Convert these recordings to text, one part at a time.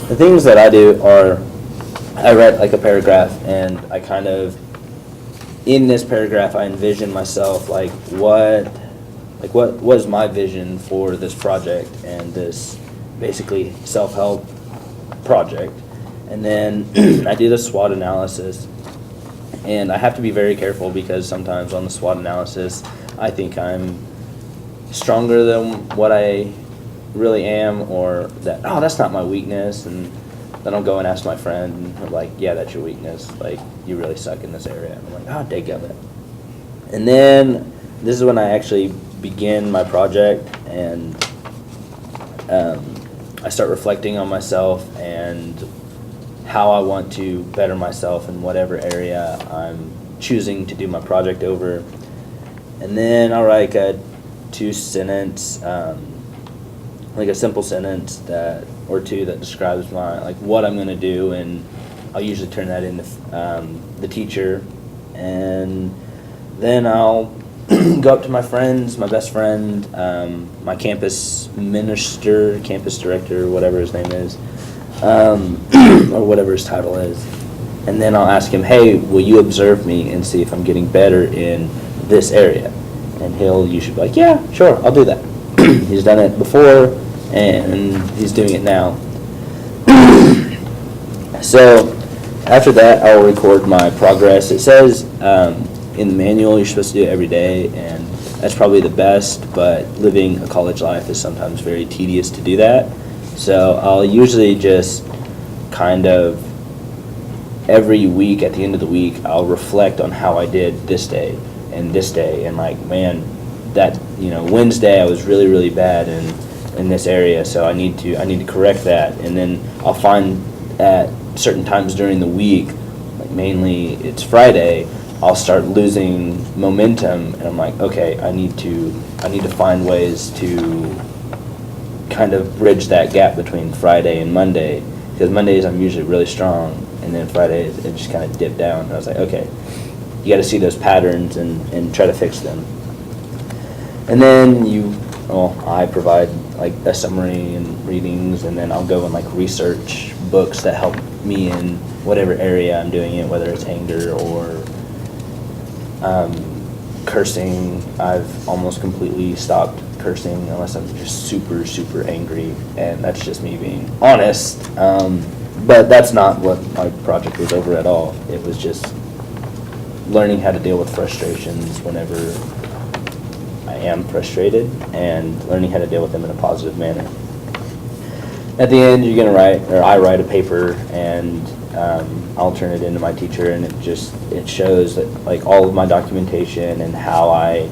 The things that I do are, I write like a paragraph, and I kind of, in this paragraph, I envision myself like what is my vision for this project and this basically self-help project. And then I do the SWOT analysis, and I have to be very careful because sometimes on the SWOT analysis I think I'm stronger than what I really am, or that, oh, that's not my weakness, and then I'll go and ask my friend, and I'm like, yeah, that's your weakness, like, you really suck in this area. And I'm like, oh, dadgummit. And then this is when I actually begin my project, and I start reflecting on myself and how I want to better myself in whatever area I'm choosing to do my project over. And then I'll write a 2-sentence, like a simple sentence or two that describes what I'm going to do, and I'll usually turn that into the teacher. And then I'll go up to my friends, my best friend, my campus minister, campus director, whatever his name is, or whatever his title is. And then I'll ask him, hey, will you observe me and see if I'm getting better in this area? And he'll usually be like, yeah, sure, I'll do that. He's done it before, and he's doing it now. So after that, I'll record my progress. It says in the manual you're supposed to do it every day, and that's probably the best, but living a college life is sometimes very tedious to do that. So I'll usually just kind of every week, at the end of the week, I'll reflect on how I did this day, and like, man, that, Wednesday I was really, really bad in this area, so I need to correct that. And then I'll find at certain times during the week, like mainly it's Friday, I'll start losing momentum, and I'm like, okay, I need to find ways to kind of bridge that gap between Friday and Monday, because Mondays I'm usually really strong, and then Fridays it just kind of dipped down. And I was like, okay, you got to see those patterns and try to fix them. And then I provide like a summary and readings, and then I'll go and like research books that help me in whatever area I'm doing it, whether it's anger or cursing. I've almost completely stopped cursing unless I'm just super, super angry, and that's just me being honest. But that's not what my project was over at all. It was just learning how to deal with frustrations whenever I am frustrated, and learning how to deal with them in a positive manner. At the end, you're going to I write a paper, and I'll turn it into my teacher, and it shows that like all of my documentation and how I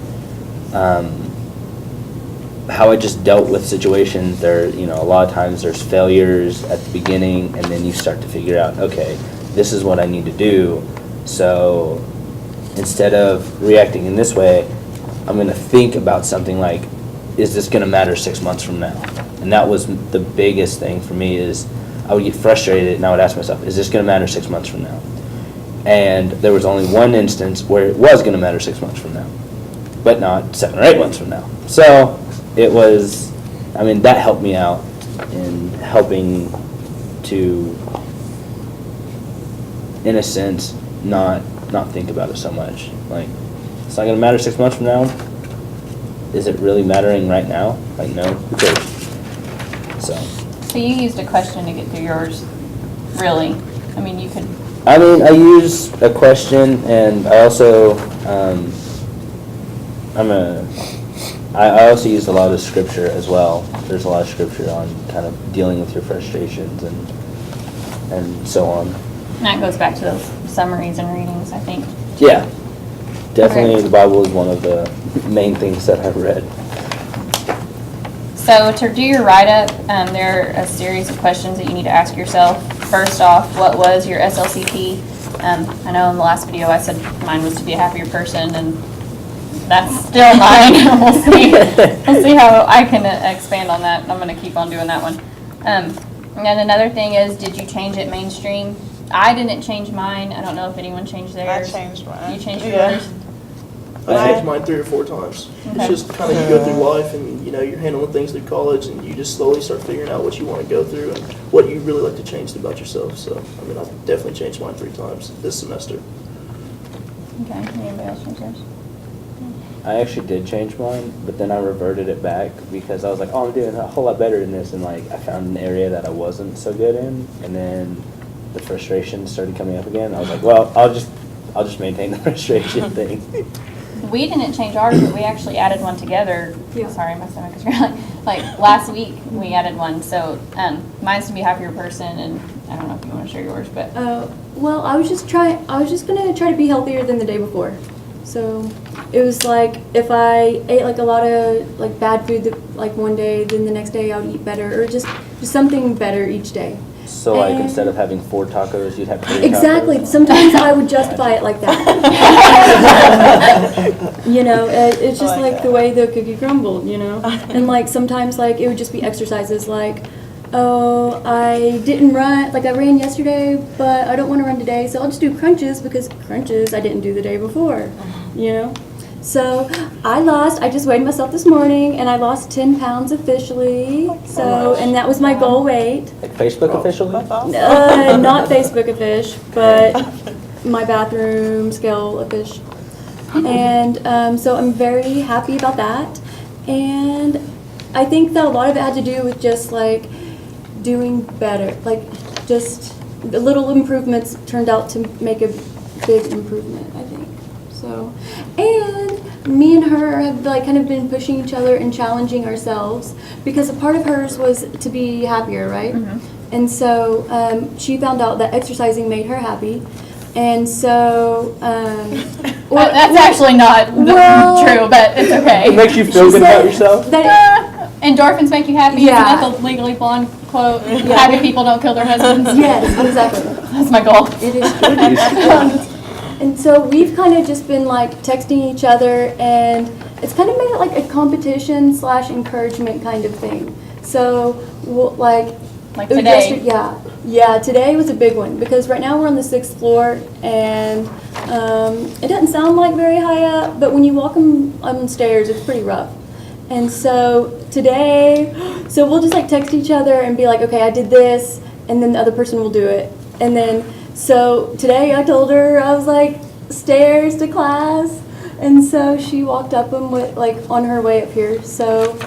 just dealt with situations. There, a lot of times there's failures at the beginning, and then you start to figure out, okay, this is what I need to do. So instead of reacting in this way, I'm going to think about something like, is this going to matter 6 months from now? And that was the biggest thing for me, is I would get frustrated and I would ask myself, is this going to matter 6 months from now? And there was only one instance where it was going to matter 6 months from now, but not 7 or 8 months from now. So it was, that helped me out in helping to, in a sense, not think about it so much. Like, it's not going to matter 6 months from now. Is it really mattering right now? Like, no, who cares? So you used a question to get through yours, really? You could... I use a question, and I also, I also use a lot of scripture as well. There's a lot of scripture on kind of dealing with your frustrations and so on. And that goes back to those summaries and readings, I think. Yeah, definitely. Okay. The Bible is one of the main things that I've read. So to do your write-up, there are a series of questions that you need to ask yourself. First off, what was your SLCP? I know in the last video I said mine was to be a happier person, and that's still mine. We'll see how I can expand on that. I'm going to keep on doing that one. And another thing is, did you change it mainstream? I didn't change mine. I don't know if anyone changed theirs. I changed mine. You changed yours? I changed mine 3 or 4 times. Okay. It's just kind of you go through life and, you know, you're handling things through college and you just slowly start figuring out what you want to go through and what you really like to change about yourself. So, I mean, I've definitely changed mine 3 times this semester. Okay, anybody else change theirs? I actually did change mine, but then I reverted it back because I was like, oh, I'm doing a whole lot better in this, and like I found an area that I wasn't so good in, and then the frustration started coming up again. I was like, well, I'll just maintain the frustration thing. We didn't change ours, but we actually added one together. Yeah. Sorry, my stomach is growling. Like last week, we added one. So mine's to be a happier person, and I don't know if you want to share yours, but Well, I was just gonna try to be healthier than the day before. So it was like if I ate like a lot of like bad food like one day, then the next day I would eat better, or just something better each day. So like And- instead of having 4 tacos, you'd have 3 Exactly. tacos? Sometimes I would justify it like that. You know, it's just like the way the cookie crumbled, you know? And like sometimes like it would just be exercises like, oh, I didn't run, like I ran yesterday, but I don't want to run today, so I'll just do crunches because crunches I didn't do the day before, you know? So I just weighed myself this morning and I lost 10 pounds officially. So, and that was my goal weight. Like Facebook officially? Not Facebook offish, but my bathroom scale offish. And so I'm very happy about that. And I think that a lot of it had to do with just like doing better. Like just the little improvements turned out to make a big improvement, I think. So, and me and her have like kind of been pushing each other and challenging ourselves because a part of hers was to be happier, right? Mm-hmm. And so she found out that exercising made her happy. And so, that's actually not well- true, but it's okay. It makes you feel She good about said yourself? that Endorphins make you happy. Yeah. Isn't that the Legally Blonde quote? Happy people don't kill their husbands. yes, exactly. That's my goal. It is true. And so we've kind of just been like texting each other, and it's kind of made it like a competition / encouragement kind of thing. So like today. yeah, today was a big one because right now we're on the 6th floor, and it doesn't sound like very high up, but when you walk on stairs, it's pretty rough. And so today, so we'll just like text each other and be like, okay, I did this, and then the other person will do it. And then, so today I told her, I was like, stairs to class. And so she walked up them with, like, on her way up here, so.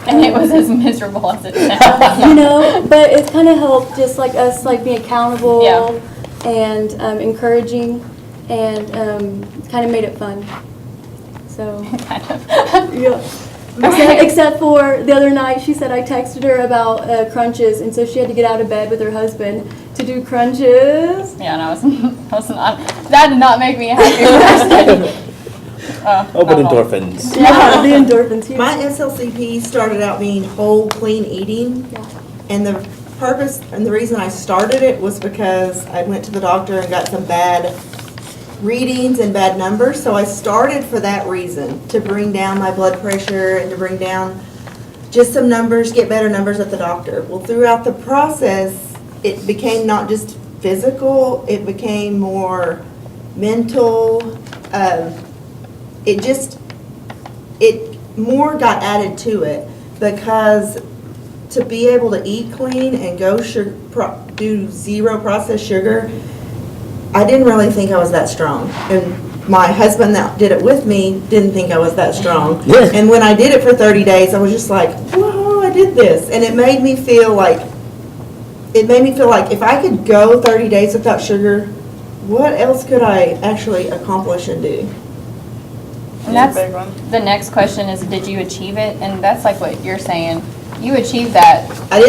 And it was as miserable as it sounds. You know, but it kind of helped just like us like being accountable Yeah. and encouraging, and kind of made it fun. So. Kind of. Yeah. Except for the other night, she said I texted her about crunches, and so she had to get out of bed with her husband to do crunches. Yeah, and I was not. That did not make me a happy person. Oh, but endorphins. Yeah, the endorphins here. My SLCP started out being whole, clean eating, Yeah. and the purpose and the reason I started it was because I went to the doctor and got some bad readings and bad numbers, so I started for that reason, to bring down my blood pressure and to bring down just some numbers, get better numbers at the doctor. Well, throughout the process, it became not just physical, it became more mental. It more got added to it because to be able to eat clean and go do zero processed sugar, I didn't really think I was that strong. And my husband that did it with me didn't think I was that strong. Yeah. And when I did it for 30 days, I was just like, whoa, I did this. And it made me feel like if I could go 30 days without sugar, what else could I actually accomplish and do? And that's the next question is, did you achieve it? And that's like what you're saying. You achieved that, I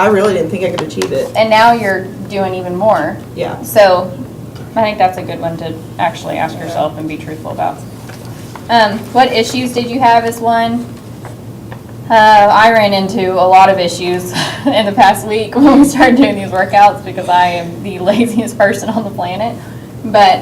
really didn't think I could achieve it. and now you're doing even more. Yeah. So I think that's a good one to actually ask yourself and be truthful about. What issues did you have as one? I ran into a lot of issues in the past week when we started doing these workouts because I am the laziest person on the planet. But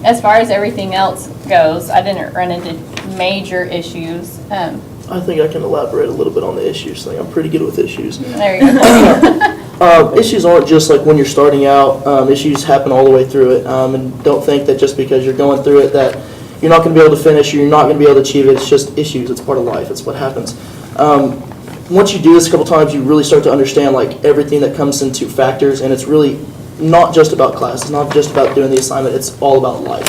as far as everything else goes, I didn't run into major issues. I think I can elaborate a little bit on the issues thing. I'm pretty good with issues. There you go. Issues aren't just like when you're starting out. Issues happen all the way through it. And don't think that just because you're going through it that you're not going to be able to finish, or you're not going to be able to achieve it. It's just issues. It's part of life. It's what happens. Once you do this a couple times, you really start to understand like everything that comes into factors, and it's really not just about class. It's not just about doing the assignment. It's all about life.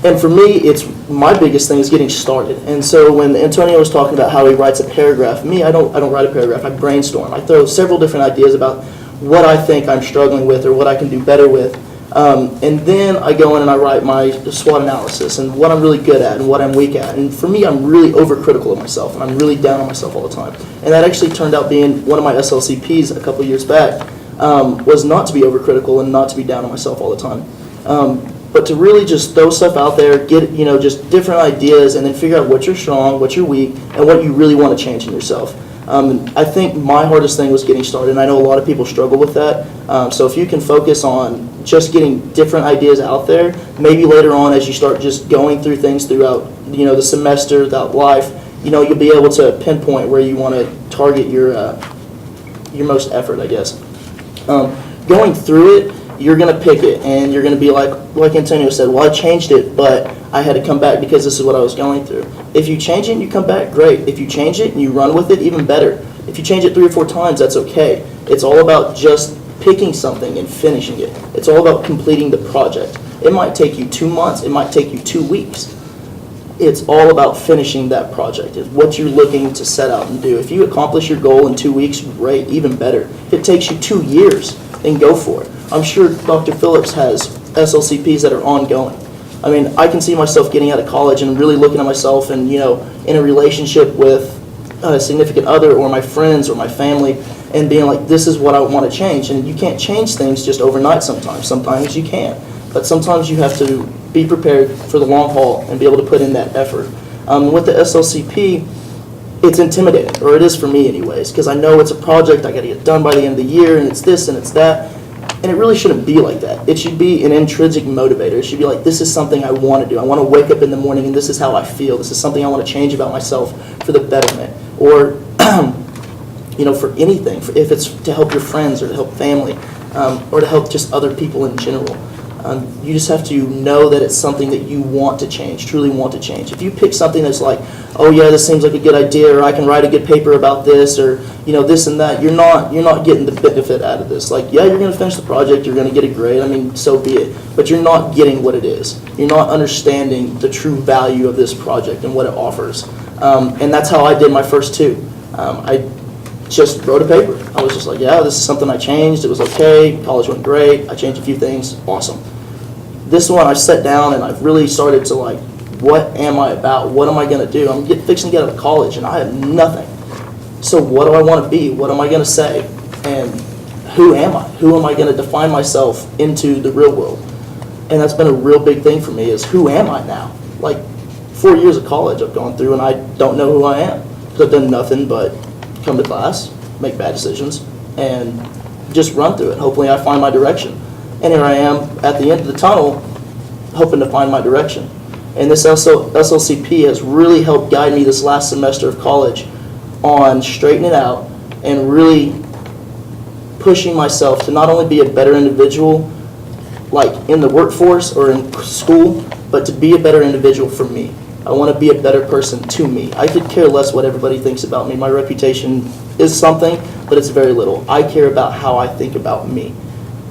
And for me, it's my biggest thing is getting started. And so when Antonio was talking about how he writes a paragraph, me, I don't write a paragraph. I brainstorm. I throw several different ideas about what I think I'm struggling with or what I can do better with. And then I go in and I write my SWOT analysis and what I'm really good at and what I'm weak at. And for me, I'm really overcritical of myself, and I'm really down on myself all the time. And that actually turned out being one of my SLCPs a couple years back, was not to be overcritical and not to be down on myself all the time. But to really just throw stuff out there, get, just different ideas, and then figure out what you're strong, what you're weak, and what you really want to change in yourself. I think my hardest thing was getting started, and I know a lot of people struggle with that. So if you can focus on just getting different ideas out there, maybe later on as you start just going through things throughout, the semester, throughout life, you'll be able to pinpoint where you want to target your most effort, I guess. Going through it, you're going to pick it, and you're going to be like Antonio said, well, I changed it, but I had to come back because this is what I was going through. If you change it and you come back, great. If you change it and you run with it, even better. If you change it 3 or 4 times, that's okay. It's all about just picking something and finishing it. It's all about completing the project. It might take you 2 months. It might take you 2 weeks. It's all about finishing that project. It's what you're looking to set out and do. If you accomplish your goal in 2 weeks, great, even better. If it takes you 2 years, then go for it. I'm sure Dr. Phillips has SLCPs that are ongoing. I mean, I can see myself getting out of college and really looking at myself and, in a relationship with a significant other or my friends or my family and being like, this is what I want to change. And you can't change things just overnight sometimes. Sometimes you can. But sometimes you have to be prepared for the long haul and be able to put in that effort. With the SLCP, it's intimidating, or it is for me anyways, because I know it's a project I got to get done by the end of the year, and it's this and it's that. And it really shouldn't be like that. It should be an intrinsic motivator. It should be like, this is something I want to do. I want to wake up in the morning and this is how I feel. This is something I want to change about myself for the betterment. Or, for anything. If it's to help your friends or to help family or to help just other people in general. You just have to know that it's something that you want to change, truly want to change. If you pick something that's like, oh yeah, this seems like a good idea, or I can write a good paper about this, or this and that, you're not getting the benefit out of this. Like, yeah, you're going to finish the project, you're going to get a grade, I mean, so be it. But you're not getting what it is. You're not understanding the true value of this project and what it offers. And that's how I did my first 2. I just wrote a paper. I was just like, yeah, this is something I changed. It was okay. College went great. I changed a few things. Awesome. This one, I sat down and I've really started to like, what am I about? What am I going to do? I'm fixing to get out of college and I have nothing. So what do I want to be? What am I going to say? And who am I? Who am I going to define myself into the real world? And that's been a real big thing for me is who am I now? Like 4 years of college I've gone through and I don't know who I am. Because I've done nothing but come to class, make bad decisions, and just run through it. Hopefully I find my direction. And here I am at the end of the tunnel hoping to find my direction. And this SLCP has really helped guide me this last semester of college on straightening it out and really pushing myself to not only be a better individual like in the workforce or in school, but to be a better individual for me. I want to be a better person to me. I could care less what everybody thinks about me. My reputation is something, but it's very little. I care about how I think about me.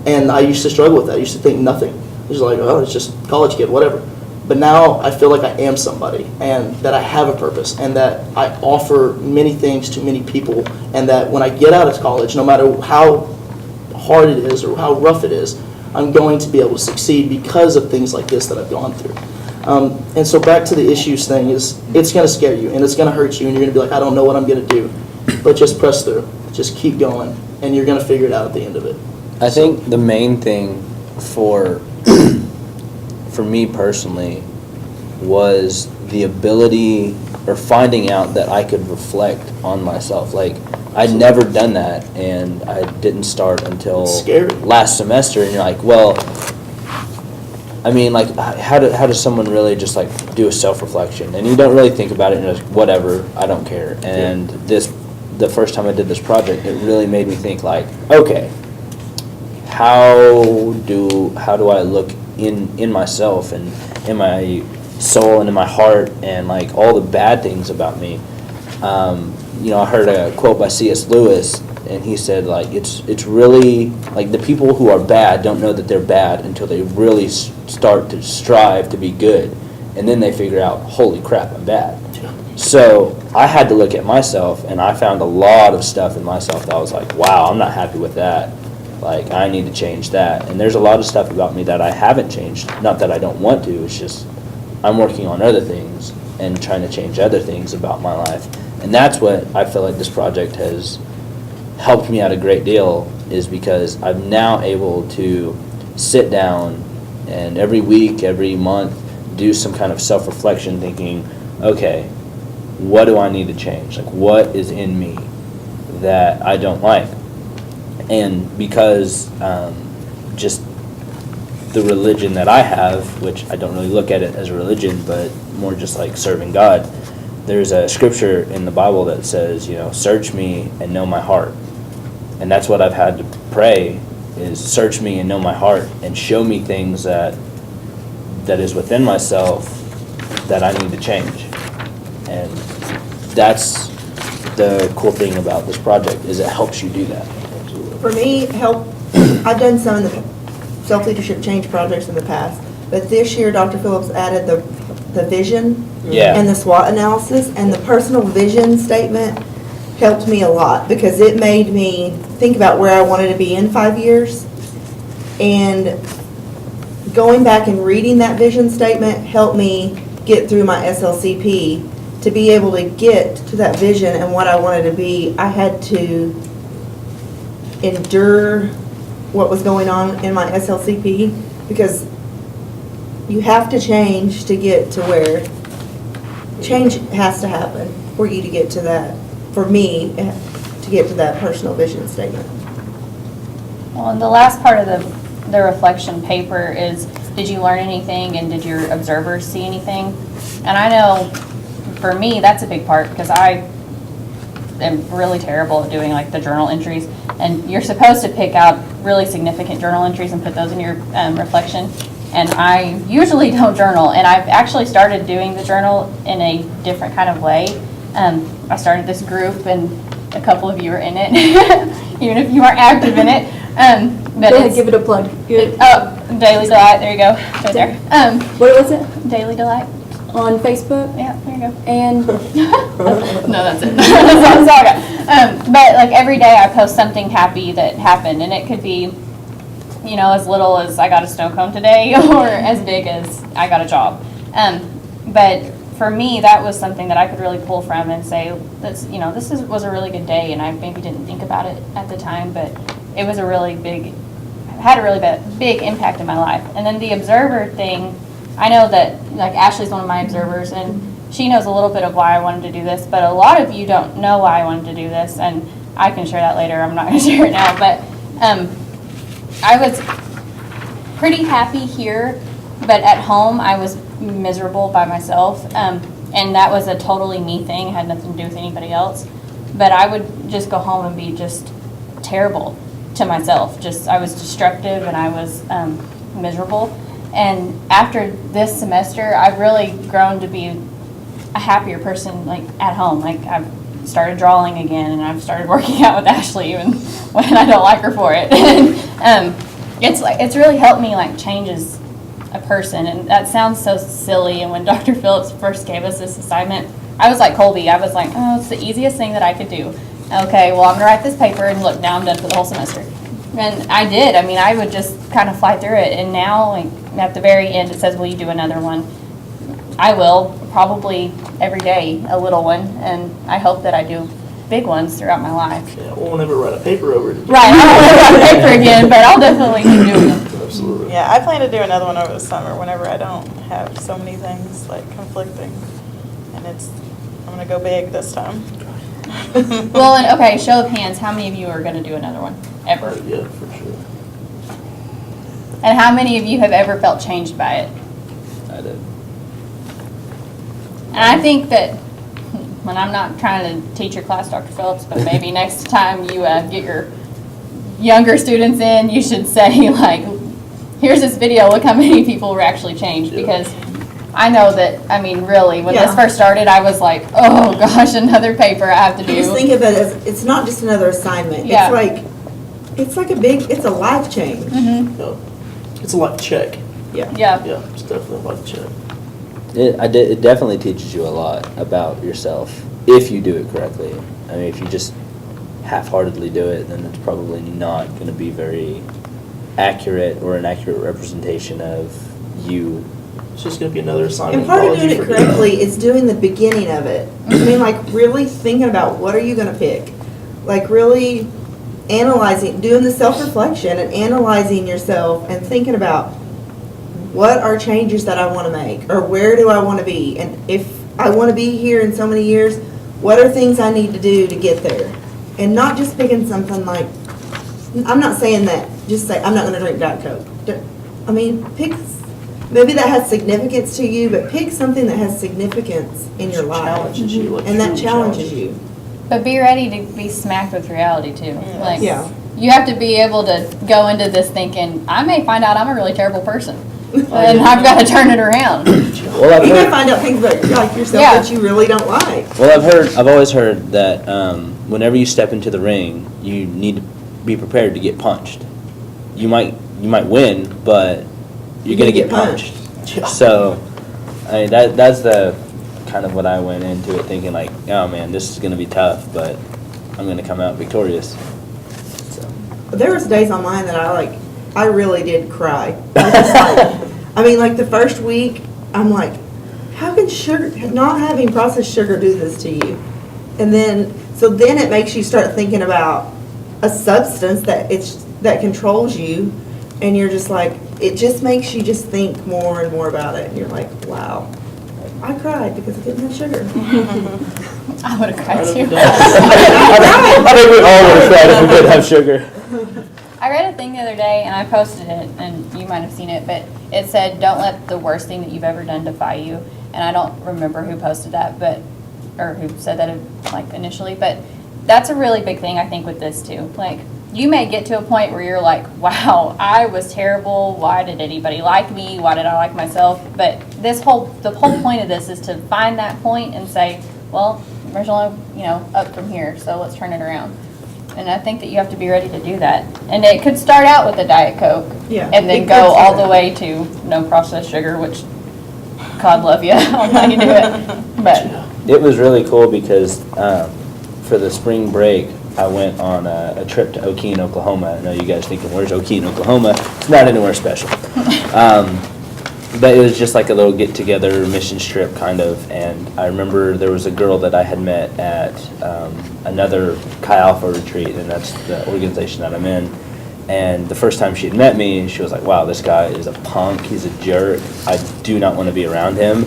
And I used to struggle with that. I used to think nothing. It was like, oh, it's just a college kid, whatever. But now I feel like I am somebody and that I have a purpose and that I offer many things to many people and that when I get out of college, no matter how hard it is or how rough it is, I'm going to be able to succeed because of things like this that I've gone through. And so back to the issues thing is it's going to scare you and it's going to hurt you and you're going to be like, I don't know what I'm going to do. But just press through. Just keep going and you're going to figure it out at the end of it. I think the main thing for me personally was the ability or finding out that I could reflect on myself. Like, I'd never done that, and I didn't start until last semester, and you're like, well, I mean, like, how does someone really just, like, do a self-reflection? And you don't really think about it, and you're like, whatever, I don't care. And the first time I did this project, it really made me think, like, okay, how do I look in myself and in my soul and in my heart, and like all the bad things about me. You know, I heard a quote by C.S. Lewis, and he said, like, it's really, like, the people who are bad don't know that they're bad until they really start to strive to be good, and then they figure out, holy crap, I'm bad. So I had to look at myself, and I found a lot of stuff in myself that I was like, wow, I'm not happy with that. Like, I need to change that. And there's a lot of stuff about me that I haven't changed. Not that I don't want to, it's just I'm working on other things and trying to change other things about my life. And that's what I feel like this project has helped me out a great deal, is because I'm now able to sit down and every week, every month, do some kind of self-reflection, thinking, okay, what do I need to change? Like, what is in me that I don't like? And because just the religion that I have, which I don't really look at it as a religion, but more just like serving God, there's a scripture in the Bible that says, you know, search me and know my heart. And that's what I've had to pray, is search me and know my heart, and show me things that is within myself that I need to change. And that's the cool thing about this project, is it helps you do that. For me, I've done some of the self-leadership change projects in the past, but this year Dr. Phillips added the vision Yeah. and the SWOT analysis, and the personal vision statement helped me a lot, because it made me think about where I wanted to be in 5 years. And going back and reading that vision statement helped me get through my SLCP. To be able to get to that vision and what I wanted to be, I had to endure what was going on in my SLCP, because you have to change to get to where change has to happen for you to get to that, for me, to get to that personal vision statement. Well, and the last part of the reflection paper is, did you learn anything, and did your observers see anything? And I know for me, that's a big part, because I am really terrible at doing like the journal entries, and you're supposed to pick out really significant journal entries and put those in your reflection. And I usually don't journal, and I've actually started doing the journal in a different kind of way. I started this group, and a couple of you are in it, even if you aren't active in it. But Go ahead, it's, give it a plug. Daily Delight, there you go, right there. What was it? Daily Delight, On Facebook? yeah, there you go. And No, that's it. That's all I got. But like every day I post something happy that happened, and it could be, you know, as little as I got a snow cone today, or as big as I got a job. But for me, that was something that I could really pull from and say, that's, you know, was a really good day, and I maybe didn't think about it at the time, but it was a really big, had a really big impact in my life. And then the observer thing, I know that, like, Ashley's one of my observers, and she knows a little bit of why I wanted to do this, but a lot of you don't know why I wanted to do this, and I can share that later. I'm not going to share it now, but I was pretty happy here, but at home I was miserable by myself, and that was a totally me thing. It had nothing to do with anybody else, but I would just go home and be just terrible to myself. I was destructive, and I was miserable. And after this semester, I've really grown to be a happier person, like at home. Like, I've started drawing again, and I've started working out with Ashley even when I don't like her for it. It's really helped me like change as a person, and that sounds so silly. And when Dr. Phillips first gave us this assignment, I was like Colby. I was like, oh, it's the easiest thing that I could do. Okay, well, I'm gonna write this paper, and look, now I'm done for the whole semester. And I did. I mean, I would just kind of fly through it. And now, like, at the very end, it says, will you do another one? I will, probably every day, a little one. And I hope that I do big ones throughout my life. Yeah, we'll never write a paper over it again. Right, I don't want to write paper again, but I'll definitely keep doing them. Absolutely. Yeah, I plan to do another one over the summer whenever I don't have so many things like conflicting. And I'm gonna go big this time. Well, and okay, show of hands, how many of you are going to do another one, ever? Yeah, for sure. And how many of you have ever felt changed by it? I did. And I think that, when I'm not trying to teach your class, Dr. Phillips, but maybe next time you get your younger students in, you should say, like, here's this video, look how many people were actually changed, Yeah. because I know that, I mean, really, when this Yeah. first started, I was like, oh gosh, another paper I have to do. Just think of it as, it's not just another assignment. Yeah. It's like it's a life change. Mhm. Yeah. It's a life check. Yeah. Yeah. Yeah, it's definitely a life check. It definitely teaches you a lot about yourself if you do it correctly. I mean, if you just half-heartedly do it, then it's probably not going to be very accurate or an accurate representation of you. It's just gonna be another assignment. And part of college doing you it forget. correctly is doing the beginning of it. I mean, like really thinking about what are you gonna pick? Like really analyzing, doing the self-reflection and analyzing yourself and thinking about what are changes that I wanna make? Or where do I wanna be? And if I wanna be here in so many years, what are things I need to do to get there? And not just picking something like, I'm not saying that, just say, I'm not gonna drink Diet Coke. I mean, pick, maybe that has significance to you, but pick something that has significance in your life. Challenges you, like And that truly challenges you. But be ready to be smacked with reality too. Like, Yeah. you have to be able to go into this thinking, I may find out I'm a really terrible person. And I've got to turn it around. Well, I've You may heard, find out things about like yourself Yeah. that you really don't like. I've always heard that whenever you step into the ring, you need to be prepared to get punched. You might win, but you're gonna get punched. Yeah. So, I mean, that's the kind of what I went into it thinking, like, oh man, this is gonna be tough, but I'm gonna come out victorious. So, But there was days on mine that I really did cry. I was like, I mean, like the first week, I'm like, how can sugar, not having processed sugar do this to you? And then, so then it makes you start thinking about a substance that controls you, and you're just like, it just makes you just think more and more about it, and you're like, wow. I cried because I didn't have sugar. I would have cried too. I think we all would have cried if we didn't have sugar. I read a thing the other day, and I posted it, and you might have seen it, but it said, don't let the worst thing that you've ever done defy you. And I don't remember who posted that, or who said that like initially, but that's a really big thing I think with this too. Like, you may get to a point where you're like, wow, I was terrible. Why did anybody like me? Why did I like myself? But the whole point of this is to find that point and say, well, there's only, up from here, so let's turn it around. And I think that you have to be ready to do that. And it could start out with a Diet Coke. Yeah, And then it go could all start the out. way to no processed sugar, which, God love you, on how you do it. But, It was really cool because for the spring break, I went on a trip to Okeen, Oklahoma. I know you guys thinking, where's Okeen, Oklahoma? It's not anywhere special. But it was just like a little get-together missions trip, kind of. And I remember there was a girl that I had met at another Chi Alpha retreat, and that's the organization that I'm in. And the first time she had met me, she was like, wow, this guy is a punk, he's a jerk, I do not want to be around him.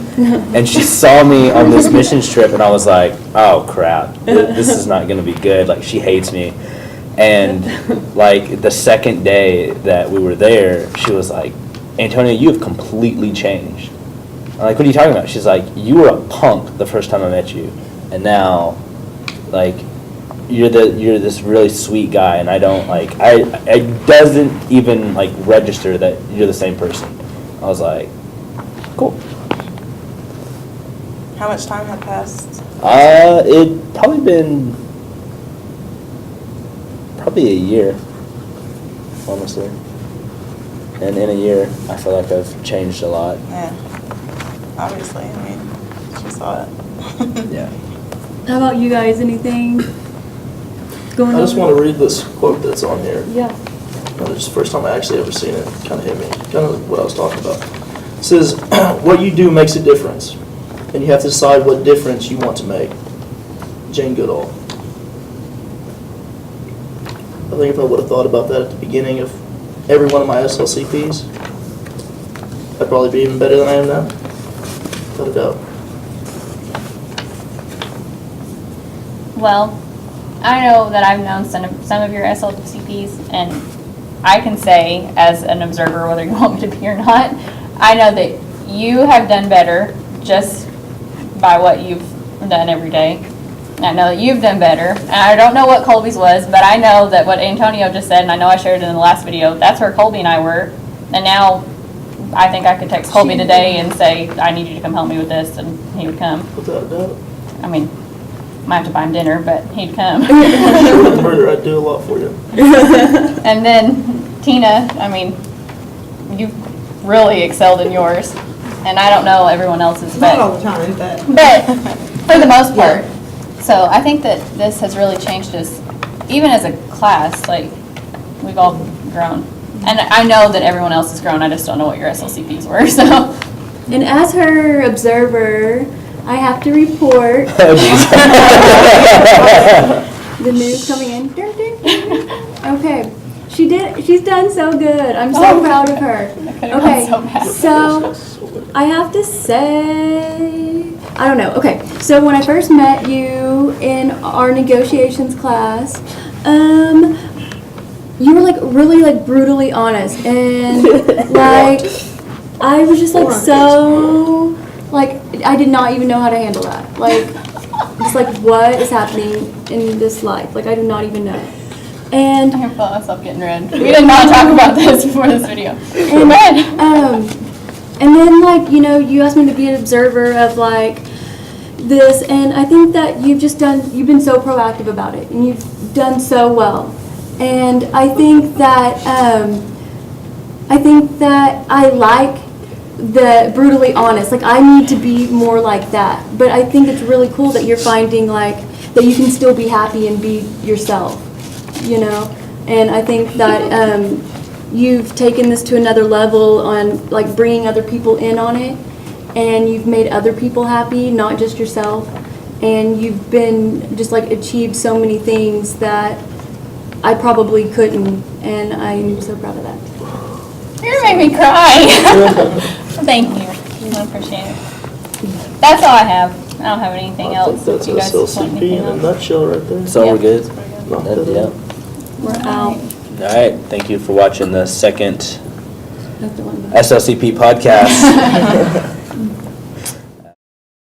And she saw me on this missions trip, and I was like, oh crap, this is not going to be good, like she hates me. And like the second day that we were there, she was like, Antonio, you have completely changed. I'm like, what are you talking about? She's like, you were a punk the first time I met you, and now, like, you're this really sweet guy, and I don't like, it doesn't even like register that you're the same person. I was like, cool. How much time had passed? It probably been a year, honestly. And in a year, I feel like I've changed a lot. Yeah, obviously, I mean, she saw it. Yeah. How about you guys? Anything going on? I just want to read this quote that's on here. Yeah. It's the first time I actually ever seen it. Kind of hit me. Kind of what I was talking about. It says, what you do makes a difference, and you have to decide what difference you want to make. Jane Goodall. I think if I would have thought about that at the beginning of every one of my SLCPs, I'd probably be even better than I am now. Without a doubt. well, I know that I've known some of your SLCPs, and I can say, as an observer, whether you want me to be or not, I know that you have done better just by what you've done every day. I know that you've done better, and I don't know what Colby's was, but I know that what Antonio just said, and I know I shared it in the last video, that's where Colby and I were. And now, I think I could text Colby today and say, I need you to come help me with this, and he would come. Without a doubt. I mean, might have to buy him dinner, but he'd come. With murder, I'd do a lot for you. And then Tina, I mean, you've really excelled in yours. And I don't know everyone else's, Not all but, the time, but. for the most part. So I think that this has really changed us, even as a class, like, we've all grown. And I know that everyone else has grown, I just don't know what your SLCPs were, so. And as her observer, I have to report the news coming in. Ding, ding, ding. Okay, she's done so good. I'm so proud of her. That could've gone so bad. So, I have to say, I don't know. Okay, so when I first met you in our negotiations class, you were like really like brutally honest and like I was just like so like I did not even know how to handle that. Like just like what is happening in this life? Like I do not even know. And I felt myself getting red. We did not talk about this before this video. And then like, you know, you asked me to be an observer of like this, and I think that you've been so proactive about it, and you've done so well. And I think that I like the brutally honest. Like I need to be more like that. But I think it's really cool that you're finding like that you can still be happy and be yourself, you know. And I think that you've taken this to another level on like bringing other people in on it, and you've made other people happy, not just yourself. And you've been just like achieved so many things that I probably couldn't, and I'm so proud of that. You're gonna make me cry. Thank you. I appreciate it. That's all I have. I don't have anything I else. think that's If you guys want SLCP anything in a else. nutshell right there. So we're Yep. good? Knock that Yeah. out. We're out. All right, thank you for watching the second That's the one. SLCP podcast.